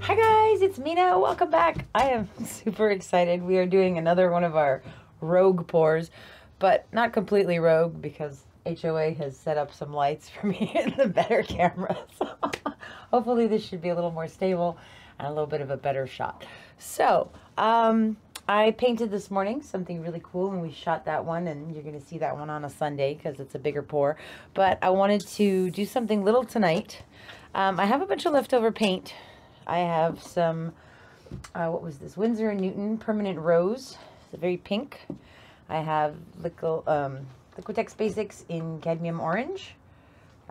Hi guys, it's Mina. Welcome back. I am super excited. We are doing another one of our rogue pours, but not completely rogue because HOA has set up some lights for me in the better camera. So hopefully this should be a little more stable and a little bit of a better shot. So I painted this morning something really cool, and we shot that one, and you're going to see that one on a Sunday because it's a bigger pour. But I wanted to do something little tonight. I have a bunch of leftover paint. I have some, what was this? Winsor & Newton Permanent Rose. It's very pink. I have Liquitex Basics in Cadmium Orange.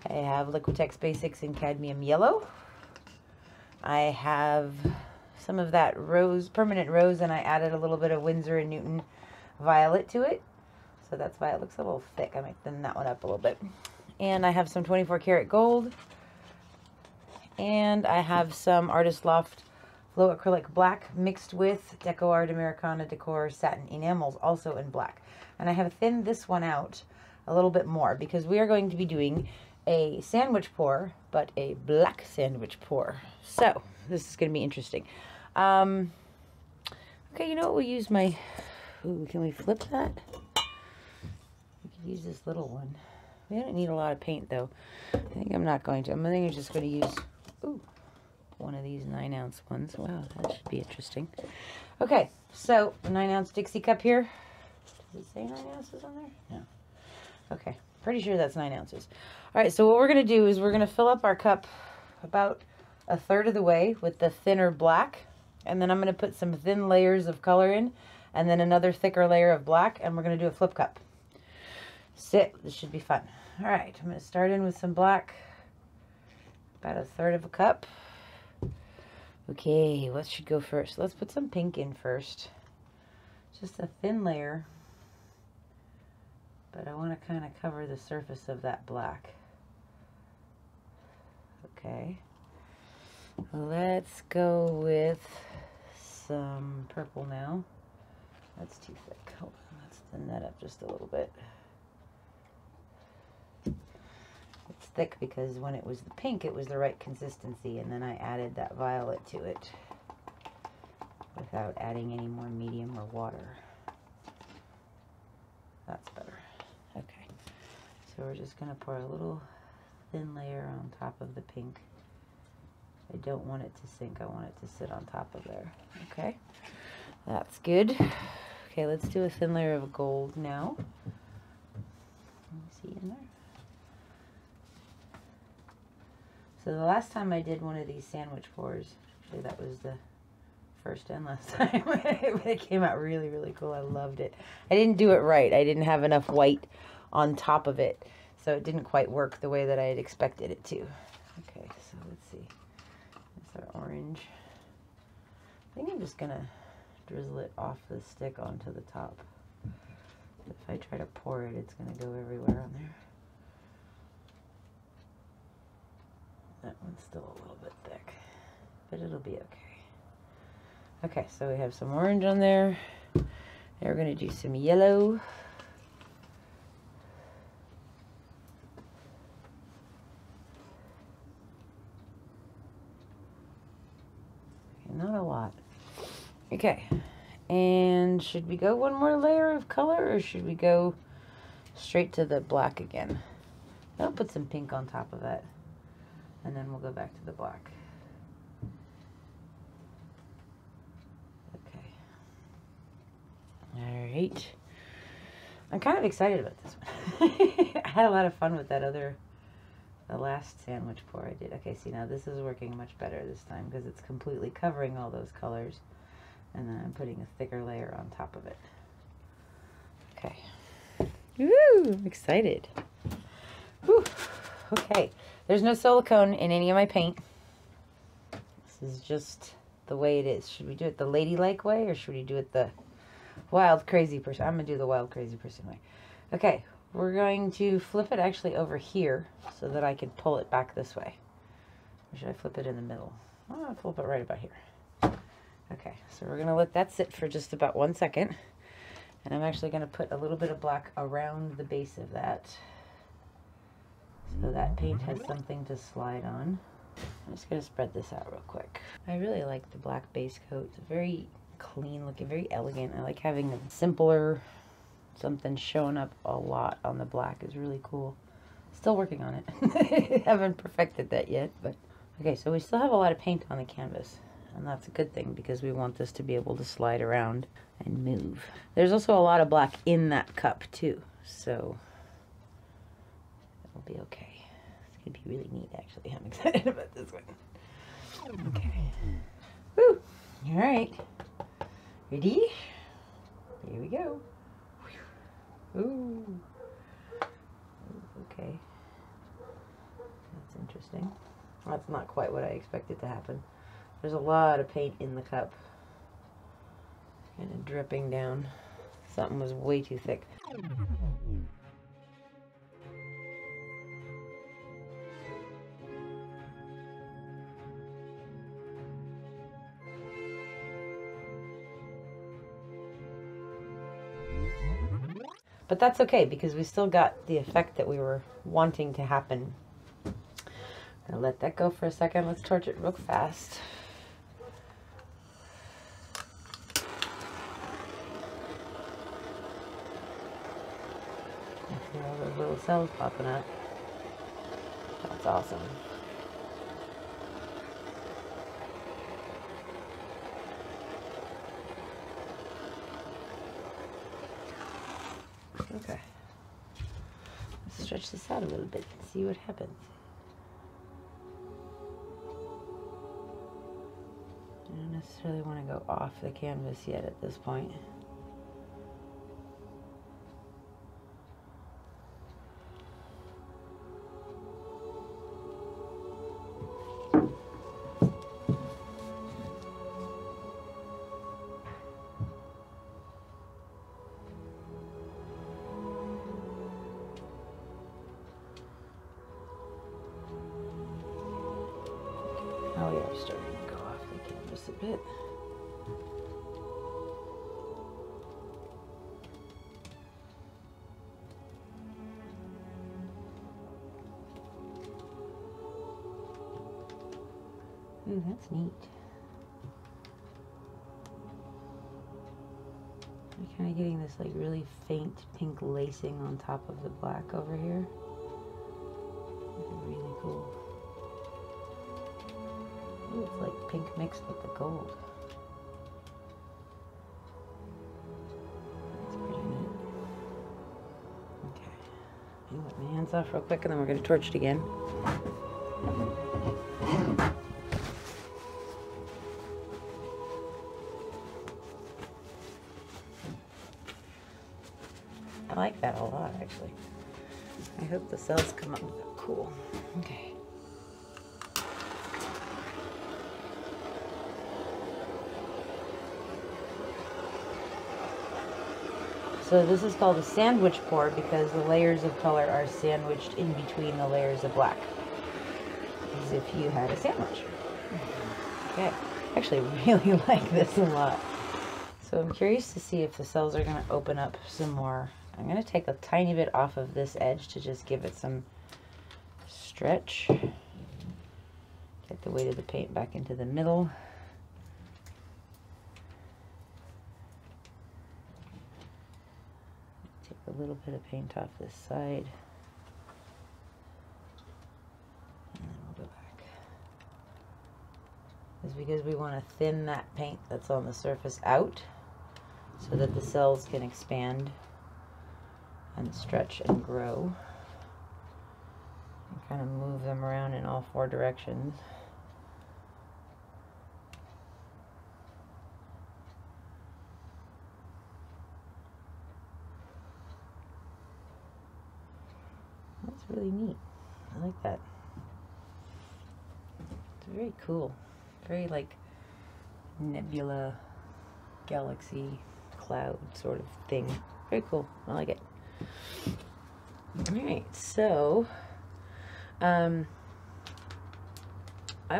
I have Liquitex Basics in Cadmium Yellow. I have some of that rose, Permanent Rose, and I added a little bit of Winsor & Newton Violet to it. So that's why it looks a little thick. I might thin that one up a little bit. And I have some 24 karat gold. And I have some Artist Loft Flow Acrylic Black mixed with DecoArt Americana Decor Satin Enamels, also in black. And I have thinned this one out a little bit more because we are going to be doing a sandwich pour, but a black sandwich pour. So this is going to be interesting. Okay, you know what? We'll use my... Ooh, can we flip that? We could use this little one. We don't need a lot of paint, though. I think I'm not going to. I think I'm just going to use... Ooh, one of these 9-ounce ones. Wow, that should be interesting. Okay, so a 9-ounce Dixie cup here. Does it say 9 ounces on there? No. Okay, pretty sure that's 9 ounces. All right, so what we're going to do is we're going to fill up our cup about a third of the way with the thinner black. And then I'm going to put some thin layers of color in. And then another thicker layer of black. And we're going to do a flip cup. Sit. This should be fun. All right, I'm going to start in with some black. About a third of a cup. Okay, what should go first? Let's put some pink in first. Just a thin layer. But I want to kind of cover the surface of that black. Okay. Let's go with some purple now. That's too thick. Hold on, let's thin that up just a little bit. It's thick because when it was the pink, it was the right consistency, and then I added that violet to it without adding any more medium or water. That's better. Okay, so we're just going to pour a little thin layer on top of the pink. I don't want it to sink. I want it to sit on top of there. Okay, that's good. Okay, let's do a thin layer of gold now. Let me see in there. So the last time I did one of these sandwich pours, actually that was the first and last time, it came out really, really cool. I loved it. I didn't do it right. I didn't have enough white on top of it, so it didn't quite work the way that I had expected it to. Okay, so let's see. That's our orange. I think I'm just going to drizzle it off the stick onto the top. If I try to pour it, it's going to go everywhere on there. That one's still a little bit thick, but it'll be okay. Okay, so we have some orange on there. Now we're going to do some yellow. Okay, not a lot. Okay, and should we go one more layer of color, or should we go straight to the black again? I'll put some pink on top of that. And then we'll go back to the black. Okay. Alright. I'm kind of excited about this one. I had a lot of fun with that the last sandwich pour I did. Okay, see, now this is working much better this time because it's completely covering all those colors. And then I'm putting a thicker layer on top of it. Okay. Woo! I'm excited. Whew. Okay, there's no silicone in any of my paint. This is just the way it is. Should we do it the ladylike way, or should we do it the wild crazy person? I'm going to do the wild crazy person way. Okay, we're going to flip it actually over here so that I can pull it back this way. Or should I flip it in the middle? I'm going to flip it right about here. Okay, so we're going to let that sit for just about 1 second. And I'm actually going to put a little bit of black around the base of that, so that paint has something to slide on. I'm just going to spread this out real quick. I really like the black base coat. It's very clean looking, very elegant. I like having a simpler something showing up a lot on the black is really cool. Still working on it. Haven't perfected that yet, but okay, so we still have a lot of paint on the canvas, and that's a good thing because we want this to be able to slide around and move. There's also a lot of black in that cup too, so it'll be okay. It's gonna be really neat, actually. I'm excited about this one. Okay. Woo! All right. Ready? Here we go. Ooh. Okay. That's interesting. That's not quite what I expected to happen. There's a lot of paint in the cup. Kind of dripping down. Something was way too thick. But that's okay because we still got the effect that we were wanting to happen. I'll let that go for a second. Let's torch it real fast. I see all those little cells popping up. That's awesome. Okay, let's stretch this out a little bit and see what happens. I don't necessarily want to go off the canvas yet at this point. Oh, we are starting to go off the canvas a bit. Ooh, that's neat. I'm kind of getting this like really faint pink lacing on top of the black over here. Really cool. Ooh, it's like pink mixed with the gold. That's pretty neat. Okay. I'm gonna get my hands off real quick and then we're going to torch it again. I like that a lot, actually. I hope the cells come up cool. Okay. So this is called a sandwich pour because the layers of color are sandwiched in between the layers of black. As if you had a sandwich. Okay. I actually really like this a lot. So I'm curious to see if the cells are going to open up some more. I'm going to take a tiny bit off of this edge to just give it some stretch. Get the weight of the paint back into the middle. Take a little bit of paint off this side. And then we'll go back. This is because we want to thin that paint that's on the surface out so that the cells can expand and stretch and grow. And kind of move them around in all four directions. That's really neat. I like that. It's very cool. Very like nebula, galaxy, cloud sort of thing. Very cool. I like it. Alright, so I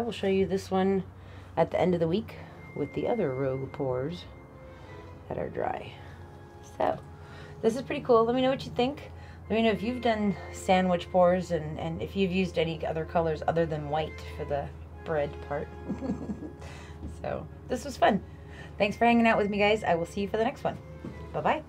will show you this one at the end of the week with the other rogue pours that are dry. So this is pretty cool. Let me know what you think. Let me know if you've done sandwich pours and if you've used any other colors other than white for the spread part. So this was fun. Thanks for hanging out with me, guys. I will see you for the next one. Bye-bye.